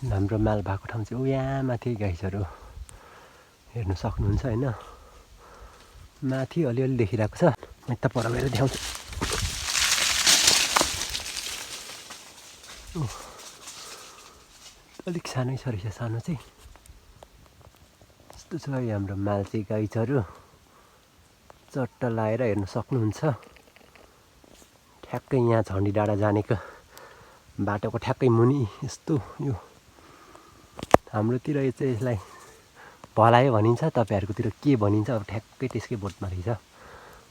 हाम्रो माल भएको ठाउँ चाहिँ उहाँ माथि गाइसहरू हेर्न सक्नुहुन्छ हैन। माथि अलिअलि देखिरहेको छ। म यता पर गएर देखाउँछु। अलिक सानै छ रहेछ, सानो चाहिँ यस्तो छ हाम्रो माल चाहिँ गाइसहरू चट्ट लाएर हेर्न सक्नुहुन्छ। ठ्याक्कै यहाँ झन्डी डाँडा जानेको बाटोको ठ्याक्कै मुनि यस्तो यो हाम्रोतिर चाहिँ यसलाई भलायो भनिन्छ, तपाईहरुकोतिर के भनिन्छ अब ठ्याक्कै त्यसकै बोटमा रहेछ।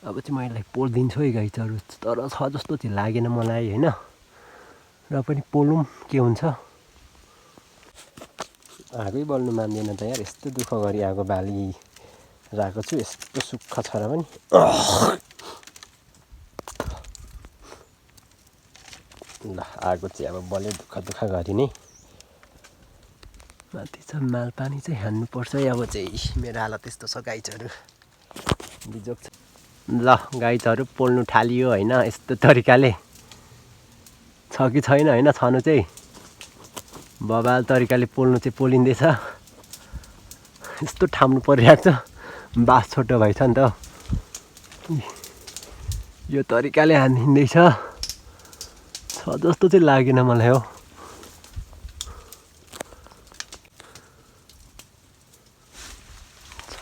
अब चाहिँ म यसलाई पोल्दिन्छु है गाइसहरू, तर छ जस्तो चाहिँ लागेन मलाई हैन, र पनि पोलौँ के हुन्छ। आगै बल्नु मान्दैन त यार, यस्तो दुःख गरी आगो बाली राखेको छु, यस्तो सुक्खा छ र पनि। ल आगो चाहिँ अब बल्यो दुःख गरी नै। माथि छ माल पानी चाहिँ हान्नुपर्छ है। अब चाहिँ मेरो हालत यस्तो छ गाइसहरू, बिजोग छ। ल गाइसहरू पोल्नु थालियो हैन, यस्तो तरिकाले छ कि छैन हैन, छनु चाहिँ बबाल तरिकाले पोल्नु चाहिँ पोलिँदैछ। यस्तो ठाम्नु परिरहेको छ, बास छोटो भएछ नि त। यो तरिकाले हानिँदैछ, छ जस्तो चाहिँ लागेन मलाई हो।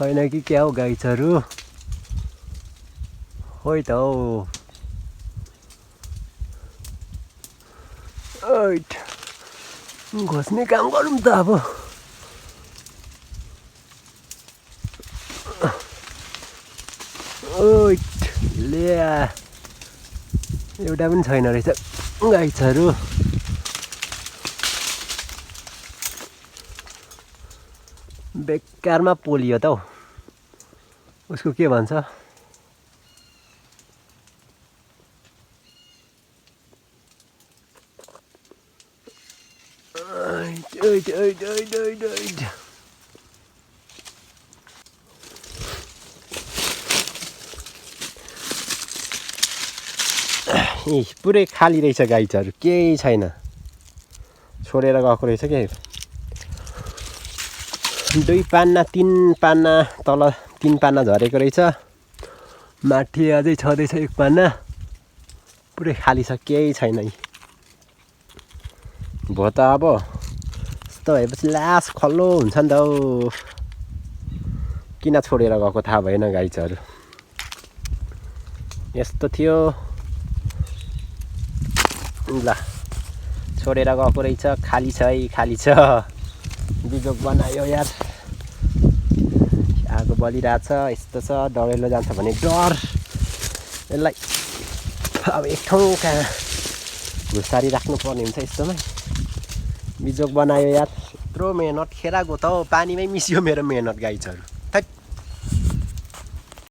छैन कि क्या हो गाइसहरू, होइ त हौ। ओइट घोस्ने काम गरौँ त अब। ओइट ल्या एउटा पनि छैन रहेछ गाइसहरू। बेकारमा पोलियो त हौ, उसको के भन्छ। पुरै खाली रहेछ गाइसहरू, केही छैन, छोडेर गएको रहेछ के। 2 पान्ना 3 पान्ना तल 3 पान्ना झरेको रहेछ, माथि अझै छँदैछ 1 पान्ना, पुरै खाली छ, केही छैन। भो त अब यस्तो भएपछि लास खल्लो हुन्छ नि त हौ। किन छोडेर गएको थाहा भएन गाइसहरू, यस्तो थियो। ल छोडेर गएको रहेछ, खाली छ है, खाली छ। बिजोग बनायो यार, आगो बलिरहेछ, यस्तो छ। डढेलो जान्छ भने डर, यसलाई अब एक ठाउँ कहाँ घुसारी राख्नु पर्ने हुन्छ यस्तोमा। बिजोग बनायो यार, यत्रो मेहनत खेर गयो त हौ, पानीमै मिसियो मेरो मेहनत गाइसहरू।